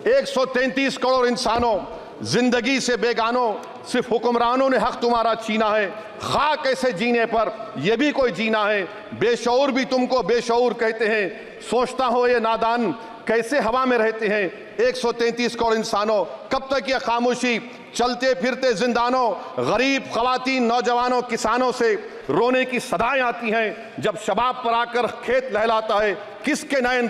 133 करोड़ इंसानों, जिंदगी से बेगानों, सिर्फ हुक्मरानों ने हक तुम्हारा छीना है। खाक ऐसे जीने पर यह भी कोई जीना है। बेशऊर भी तुमको बेशऊर कहते हैं, सोचता हो ये नादान कैसे हवा में रहते हैं। 133 करोड़ इंसानों, कब तक यह खामोशी? चलते फिरते जिंदानों, गरीब खवातीन, नौजवानों, किसानों से रोने की सदाएं आती हैं। जब शबाब पर आकर खेत लहलाता है, किसके नैन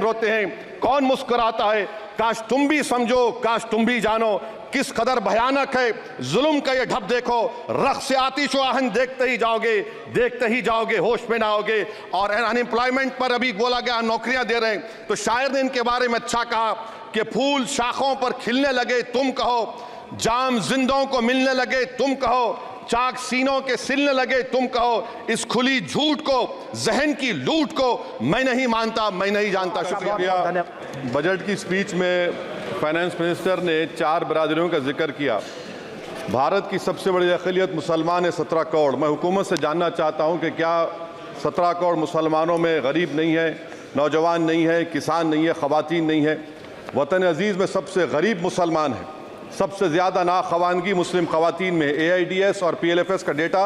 रोते हैं, कौन मुस्कुराता है? काश तुम भी समझो, काश तुम भी जानो किस कदर भयानक है जुल्म का ये ढब। देखो रख से आतिश आहन देखते ही जाओगे, होश में ना आओगे। और अनएम्प्लॉयमेंट पर अभी बोला गया नौकरियां दे रहे हैं, तो शायर ने इनके बारे में अच्छा कहा कि फूल शाखों पर खिलने लगे तुम कहो, जाम जिंदों को मिलने लगे तुम कहो, चाक सीनों के सिलने लगे तुम कहो। इस खुली झूठ को, जहन की लूट को मैं नहीं मानता, मैं नहीं जानता। शुक्रिया। बजट की स्पीच में फाइनेंस मिनिस्टर ने 4 बरादरियों का जिक्र किया। भारत की सबसे बड़ी अक़लियत मुसलमान है, 17 करोड़। मैं हुकूमत से जानना चाहता हूं कि क्या 17 करोड़ मुसलमानों में गरीब नहीं है, नौजवान नहीं है, किसान नहीं है, ख़वातीन नहीं है? वतन अजीज़ में सबसे गरीब मुसलमान है, सबसे ज़्यादा नाखवानगी मुस्लिम ख़वातीन में। AIDS और PLFS का डेटा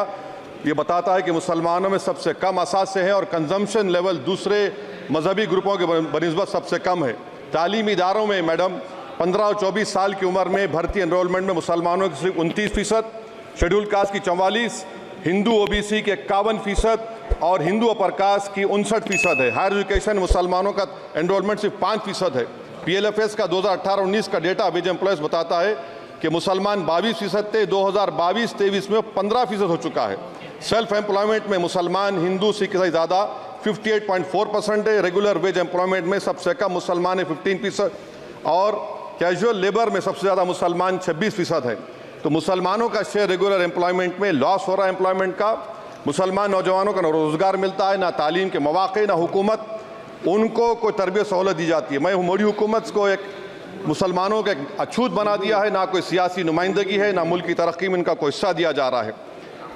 ये बताता है कि मुसलमानों में सबसे कम असासे हैं और कंजम्पशन लेवल दूसरे मजहबी ग्रुपों के बनिस्बत सबसे कम है। तालीमी इदारों में मैडम 15 और 24 साल की उम्र में भर्ती एनरोलमेंट में मुसलमानों की सिर्फ 29%, शेड्यूल कास्ट की 44%, हिंदू OBC के 51% और हिंदू अपर कास्ट की 59% है। हायर एजुकेशन मुसलमानों का एनरोलमेंट सिर्फ 5% है। PLFS का 2018-19 का डेटा वेज एम्प्लॉयज़ बताता है कि मुसलमान 22% थे, 2022-23 में 15% हो चुका है। सेल्फ एम्प्लॉयमेंट में मुसलमान, हिंदू, सिख से ज़्यादा 58.4% है। रेगुलर वेज एम्प्लॉयमेंट में सबसे कम मुसलमान है 15% और कैजुअल लेबर में सबसे ज़्यादा मुसलमान 26% है। तो मुसलमानों का शेयर रेगुलर एम्प्लॉयमेंट में लॉस हो रहा है एम्प्लॉयमेंट का। मुसलमान नौजवानों का ना रोज़गार मिलता है, ना तालीम के मौक़े, ना हुकूमत उनको कोई तरबियत सहूलत दी जाती है। मैं मोदी हुकूमत को एक मुसलमानों का एक अछूत बना दिया है, ना कोई सियासी नुमाइंदगी है, ना मुल्क की तरक्की में इनका कोई हिस्सा दिया जा रहा है।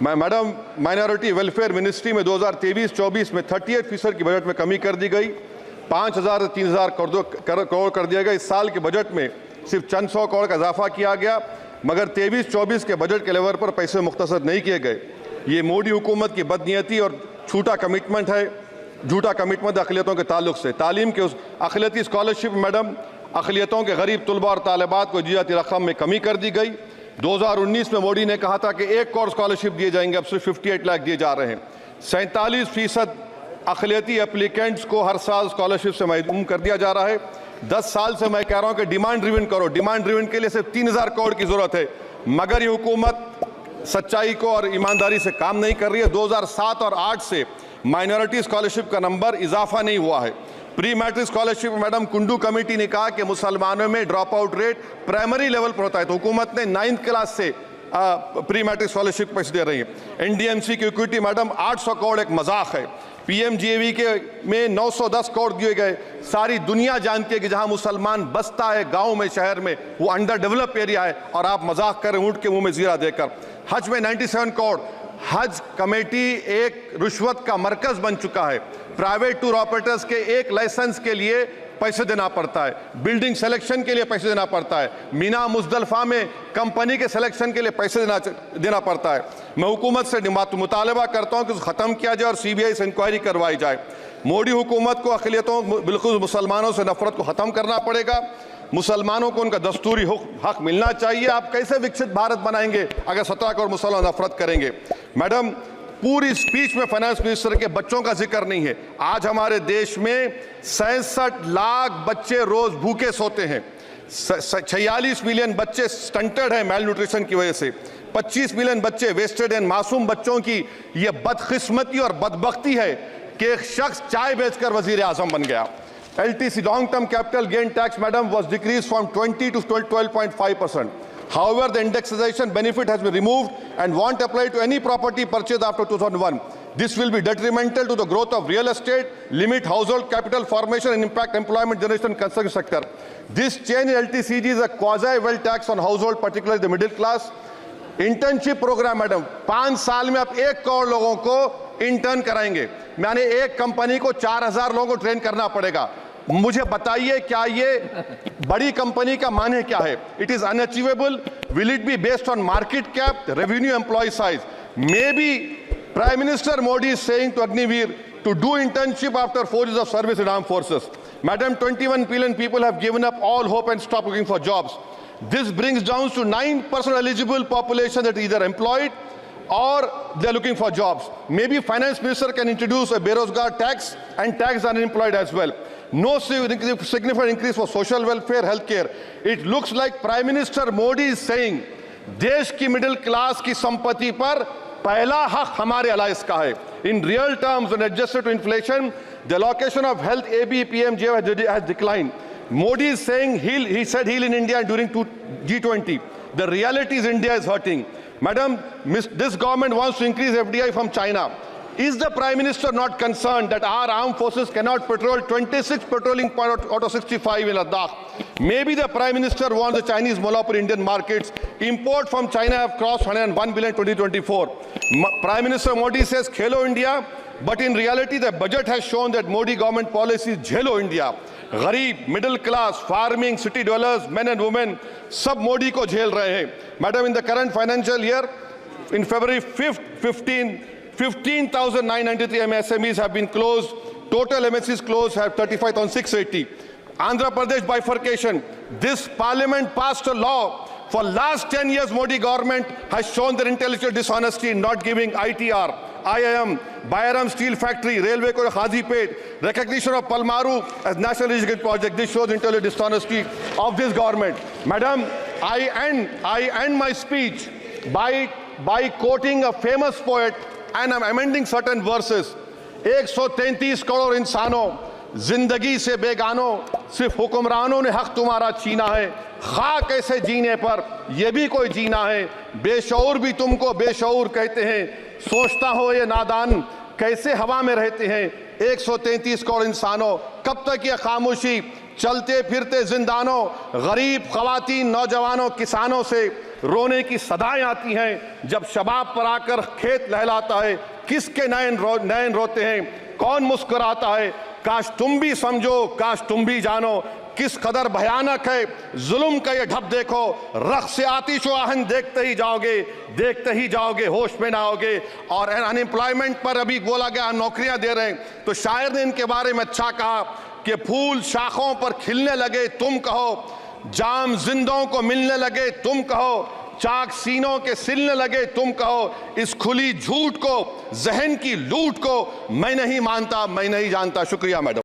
मैं मैडम माइनॉरिटी वेलफेयर मिनिस्ट्री में 2023-24 में 38% की बजट में कमी कर दी गई, 5,000 से 3,000 करोड़ कर दिया गया। इस साल के बजट में सिर्फ चंद 100 करोड़ का इजाफा किया गया, मगर 23-24 के बजट के लेवल पर पैसे मुख्तसर नहीं किए गए। ये मोदी हुकूमत की बदनीयती और झूठा कमिटमेंट है, झूठा कमिटमेंट अक़लियतों के ताल्लुक से। तालीम के उस अक़लियती स्कॉलरशिप मैडम अक़लियतों के गरीब तलबा और तालिबात को दी जाती रकम में कमी कर दी गई। 2019 में मोदी ने कहा था कि 1 करोड़ स्कॉलरशिप दिए जाएंगे, अब सिर्फ 58 लाख दिए जा रहे हैं। 47% अक़लियती एप्लीकेंट्स को हर साल स्कॉलरशिप से महरूम कर दिया जा रहा है। 10 साल से मैं कह रहा हूँ कि डिमांड ड्रिवन करो। डिमांड ड्रिवन के लिए सिर्फ 3,000 करोड़ की ज़रूरत है, मगर ये हुकूमत सच्चाई को और ईमानदारी से काम नहीं कर रही है। 2007 और 8 से माइनॉरिटी स्कॉलरशिप का नंबर इजाफा नहीं हुआ है। Pre matric scholarship madam Kundu committee ने कहा कि मुसलमानों में drop out rate primary level पर होता है, तो हुकूमत ने 9th क्लास से प्री मैट्रिक स्कॉलरशिप पैसे दे रही है। NDMC की इक्विटी मैडम 800 करोड़ एक मजाक है। PMGAV के में 910 करोड़ दिए गए। सारी दुनिया जानती है कि जहां मुसलमान बसता है गांव में, शहर में, वो अंडर डेवलप एरिया है, और आप मजाक करें ऊँट के मुंह में जीरा देकर। हज में 97 करोड़। हज कमेटी एक रिश्वत का मरकज बन चुका है। प्राइवेट टूर ऑपरेटर्स के एक लाइसेंस के लिए पैसे देना पड़ता है, बिल्डिंग सिलेक्शन के लिए पैसे देना पड़ता है, मीना मुजदलफा में कंपनी के सिलेक्शन के लिए पैसे देना पड़ता है। मैं हुकूमत से मुतालबा करता हूं कि ख़त्म किया जाए और CBI से इंक्वायरी करवाई जाए। मोदी हुकूमत को अक़लियतों, बिल्कुल मुसलमानों से नफरत को ख़त्म करना पड़ेगा। मुसलमानों को उनका दस्तूरी हक मिलना चाहिए। आप कैसे विकसित भारत बनाएंगे अगर 17 करोड़ मुसलमान नफरत करेंगे? मैडम, पूरी स्पीच में फाइनेंस मिनिस्टर के बच्चों का जिक्र नहीं है। आज हमारे देश में 66 लाख बच्चे रोज भूखे सोते हैं। 46 मिलियन बच्चे स्टंटेड हैं मेल न्यूट्रिशन की वजह से। 25 मिलियन बच्चे वेस्टेड हैं। मासूम बच्चों की यह बदकिस्मती और बदबख्ती है कि एक शख्स चाय बेचकर वजीर आजम बन गया। LTC long term capital gain tax madam was decreased from 20 to 12.5%. However, the indexation benefit has been removed and won't apply to any property purchased after 2001. This will be detrimental to the growth of real estate, limit household capital formation and impact employment generation in construction sector. This change in LTCG is a quasi-wealth tax on household, particularly the middle class. Internship programme madam, 5 साल में आप 1 करोड़ लोगों को intern कराएंगे, यानी एक company को 4,000 लोगों को ट्रेन करना पड़ेगा। मुझे बताइए क्या ये बड़ी कंपनी का माने क्या है? It is unachievable. Will it be based on market cap, revenue, employ size? May be Prime Minister Modi is saying to Agniveer to do internship after 4 years of service in armed forces. Madam, 21 billion people have given up all hope and stopped looking for jobs. This brings down to 9% eligible population that is either employed or they're looking for jobs. Maybe Finance Minister can introduce a Berozgar tax and tax unemployed as well. No significant increase for social welfare, healthcare. It looks like Prime Minister Modi is saying देश की middle class की संपत्ति पर पहला हक हमारे alliance का है. In real terms, when adjusted to inflation, the allocation of health ABPMJ has declined. Modi is saying he said heal in India during G20. The reality is India is hurting. Madam, this government wants to increase FDI from China. Is the Prime Minister not concerned that our armed forces cannot patrol 26 patrolling point out of 65 in Ladakh? Maybe the Prime Minister wants the Chinese monopoly Indian markets. Import from China have crossed 101 billion 2024. Prime Minister Modi says Khelo India, but in reality the budget has shown that Modi government policy is Jhelo India. गरीब, middle class, farming, city dwellers, men and women, सब मोदी को झेल रहे हैं. Madam, in the current financial year, in February 5th, 15,993 MSMEs have been closed. Total MSCs closed have 35,680. Andhra Pradesh bifurcation. This parliament passed a law. For last 10 years, Modi government has shown their intellectual dishonesty in not giving ITR, IIM, Bayaram Steel Factory, Railway Corridor Hazipet, recognition of Palmaru as National Irrigation Project. This shows intellectual dishonesty of this government. Madam, I end my speech by quoting a famous poet, and I'm amending certain verses. 133 crore इंसानों, जिंदगी से बेगानों, सिर्फ हुक्मरानों ने हक तुम्हारा छीना है. खाक ऐसे जीने पर यह भी कोई जीना है. बेशऊर भी तुमको बेशऊर कहते हैं. सोचता हो ये नादान कैसे हवा में रहते हैं. 133 करोड़ इंसानों, कब तक ये खामोशी? चलते फिरते जिंदानों, गरीब खवातीन, नौजवानों, किसानों से रोने की सदाएं आती हैं. जब शबाब पर आकर खेत लहलाता है, किसके नयन रोते हैं, कौन मुस्कुराता है? काश तुम भी समझो, काश तुम भी जानो किस कदर भयानक है जुल्म का ये ढब. देखो रख से आतिश व आहन देखते ही जाओगे, होश में ना आओगे. और अनएम्प्लॉयमेंट पर अभी बोला गया नौकरियां दे रहे हैं, तो शायर ने इनके बारे में अच्छा कहा कि फूल शाखों पर खिलने लगे तुम कहो, जाम जिंदों को मिलने लगे तुम कहो, चाक सीनों के सिलने लगे तुम कहो. इस खुली झूठ को, जहन की लूट को मैं नहीं मानता, मैं नहीं जानता. शुक्रिया मैडम.